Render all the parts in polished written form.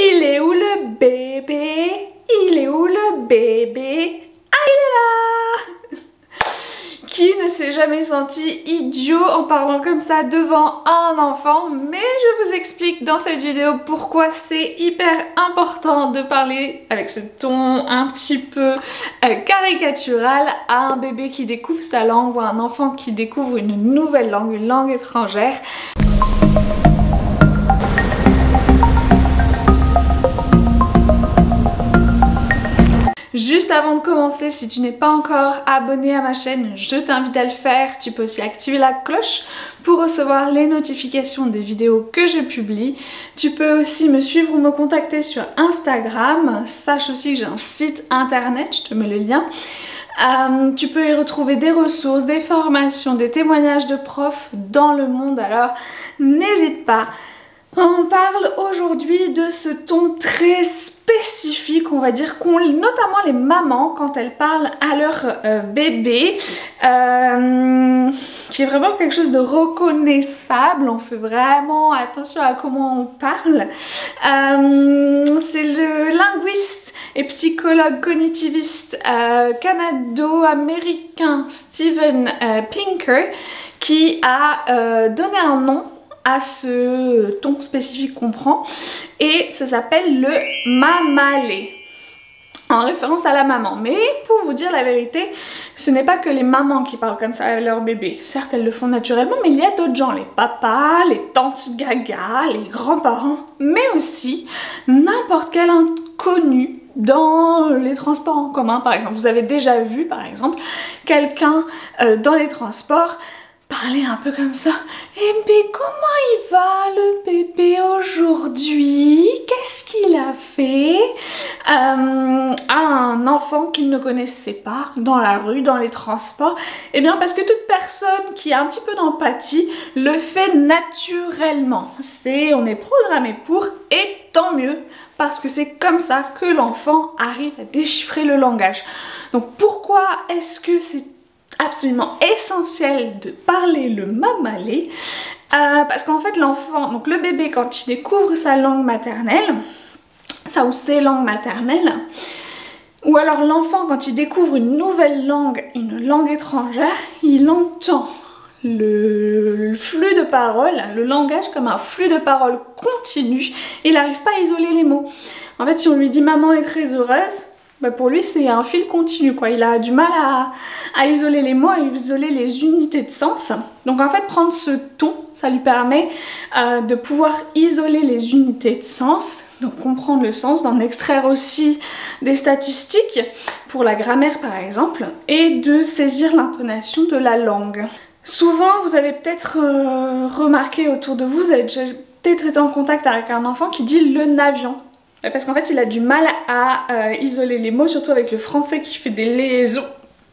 Il est où le bébé? Il est où le bébé? Ah, il est là! Qui ne s'est jamais senti idiot en parlant comme ça devant un enfant? Mais je vous explique dans cette vidéo pourquoi c'est hyper important de parler avec ce ton un petit peu caricatural à un bébé qui découvre sa langue ou à un enfant qui découvre une nouvelle langue, une langue étrangère. Juste avant de commencer, si tu n'es pas encore abonné à ma chaîne, je t'invite à le faire. Tu peux aussi activer la cloche pour recevoir les notifications des vidéos que je publie. Tu peux aussi me suivre ou me contacter sur Instagram. Sache aussi que j'ai un site internet, je te mets le lien. Tu peux y retrouver des ressources, des formations, des témoignages de profs dans le monde, alors n'hésite pas. On parle aujourd'hui de ce ton très spécifique, on va dire, qu'ont notamment les mamans quand elles parlent à leur bébé, qui est vraiment quelque chose de reconnaissable. On fait vraiment attention à comment on parle. C'est le linguiste et psychologue cognitiviste canado-américain Steven Pinker qui a donné un nom à ce ton spécifique qu'on prend, et ça s'appelle le mamalé, en référence à la maman. Mais pour vous dire la vérité, ce n'est pas que les mamans qui parlent comme ça à leur bébé. Certes, elles le font naturellement, mais il y a d'autres gens, les papas, les tantes gaga, les grands-parents, mais aussi n'importe quel inconnu dans les transports en commun, par exemple. Vous avez déjà vu, par exemple, quelqu'un dans les transports parler un peu comme ça. Eh bien, comment il va le bébé aujourd'hui? Qu'est-ce qu'il a fait? À un enfant qu'il ne connaissait pas dans la rue, dans les transports. Eh bien, parce que toute personne qui a un petit peu d'empathie le fait naturellement. On est programmé pour, et tant mieux, parce que c'est comme ça que l'enfant arrive à déchiffrer le langage. Donc pourquoi est-ce que c'est absolument essentiel de parler le mamalé? Parce qu'en fait l'enfant, donc le bébé, quand il découvre sa langue maternelle, sa ou ses langues maternelles, ou alors l'enfant quand il découvre une nouvelle langue, une langue étrangère, il entend le flux de paroles, le langage comme un flux de paroles continu, et il n'arrive pas à isoler les mots. En fait, si on lui dit maman est très heureuse, bah pour lui c'est un fil continu quoi, il a du mal à isoler les mots, à isoler les unités de sens. Donc en fait prendre ce ton, ça lui permet de pouvoir isoler les unités de sens, donc comprendre le sens, d'en extraire aussi des statistiques pour la grammaire par exemple, et de saisir l'intonation de la langue. Souvent vous avez peut-être remarqué autour de vous, vous avez peut-être été en contact avec un enfant qui dit le navion. Parce qu'en fait il a du mal à isoler les mots, surtout avec le français qui fait des liaisons.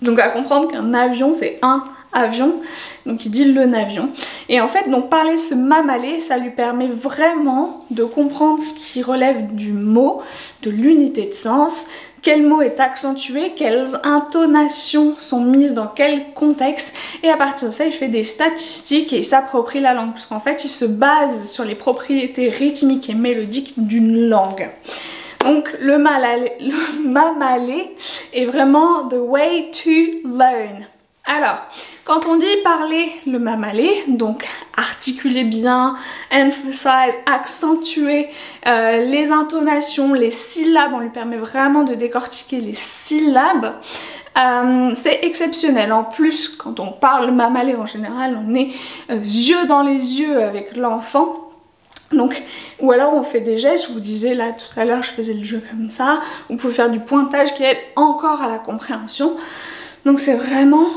Donc à comprendre qu'un avion c'est un avion, donc il dit le navion. Et en fait donc parler ce mamalé, ça lui permet vraiment de comprendre ce qui relève du mot, de l'unité de sens, quel mot est accentué, quelles intonations sont mises dans quel contexte, et à partir de ça il fait des statistiques et il s'approprie la langue, parce qu'en fait il se base sur les propriétés rythmiques et mélodiques d'une langue. Donc le mamalé est vraiment the way to learn. Alors, quand on dit parler le mamalé, donc articuler bien, emphasize, accentuer les intonations, les syllabes, on lui permet vraiment de décortiquer les syllabes. C'est exceptionnel. En plus, quand on parle mamalé en général, on est yeux dans les yeux avec l'enfant. Donc, ou alors on fait des gestes, je vous disais là tout à l'heure je faisais le jeu comme ça, vous pouvez faire du pointage qui aide encore à la compréhension. Donc c'est vraiment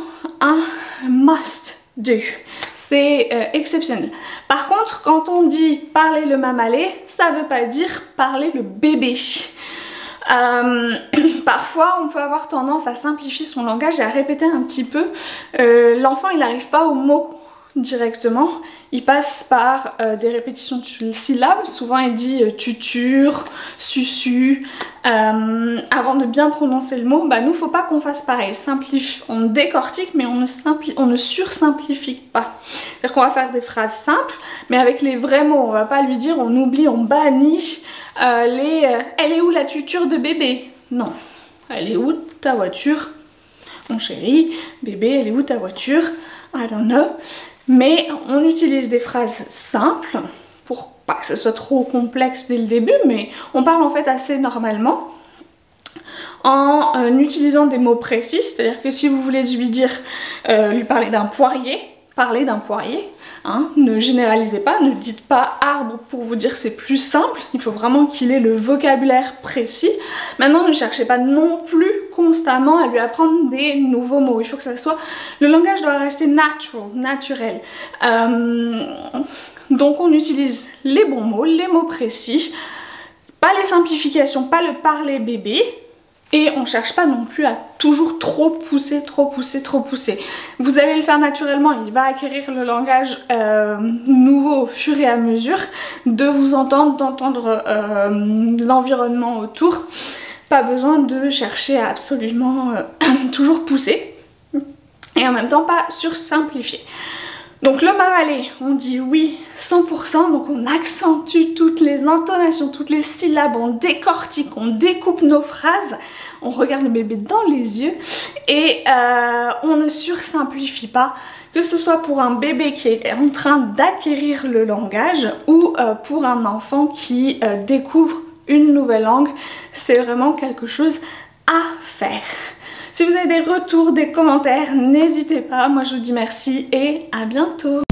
un must do, c'est exceptionnel. Par contre quand on dit parler le mamalé, ça veut pas dire parler le bébé. Parfois on peut avoir tendance à simplifier son langage et à répéter un petit peu. L'enfant il n'arrive pas au mot directement, il passe par des répétitions de syllabes. Souvent il dit tuture, susu, avant de bien prononcer le mot. Bah nous, faut pas qu'on fasse pareil. On décortique, mais on ne sursimplifie pas. C'est-à-dire qu'on va faire des phrases simples, mais avec les vrais mots. On va pas lui dire, on oublie, on bannit elle est où la tuture de bébé? Non. Elle est où ta voiture? Mon chéri, bébé, elle est où ta voiture? I don't know. Mais on utilise des phrases simples pour pas que ce soit trop complexe dès le début, mais on parle en fait assez normalement en utilisant des mots précis. C'est-à-dire que si vous voulez lui dire, lui parler d'un poirier, parlez d'un poirier. Hein, ne généralisez pas, ne dites pas arbre pour vous dire c'est plus simple. Il faut vraiment qu'il ait le vocabulaire précis. Maintenant, ne cherchez pas non plus constamment à lui apprendre des nouveaux mots. Il faut que ça soit... Le langage doit rester naturel. Donc on utilise les bons mots, les mots précis, pas les simplifications, pas le parler bébé. Et on ne cherche pas non plus à toujours trop pousser. Vous allez le faire naturellement, il va acquérir le langage nouveau au fur et à mesure de vous entendre, d'entendre l'environnement autour. Pas besoin de chercher à absolument toujours pousser et en même temps pas sursimplifier. Donc le mamalé, on dit oui 100%, donc on accentue toutes les intonations, toutes les syllabes, on décortique, on découpe nos phrases, on regarde le bébé dans les yeux et on ne sursimplifie pas, que ce soit pour un bébé qui est en train d'acquérir le langage ou pour un enfant qui découvre une nouvelle langue. C'est vraiment quelque chose à faire. Si vous avez des retours, des commentaires, n'hésitez pas. Moi je vous dis merci et à bientôt.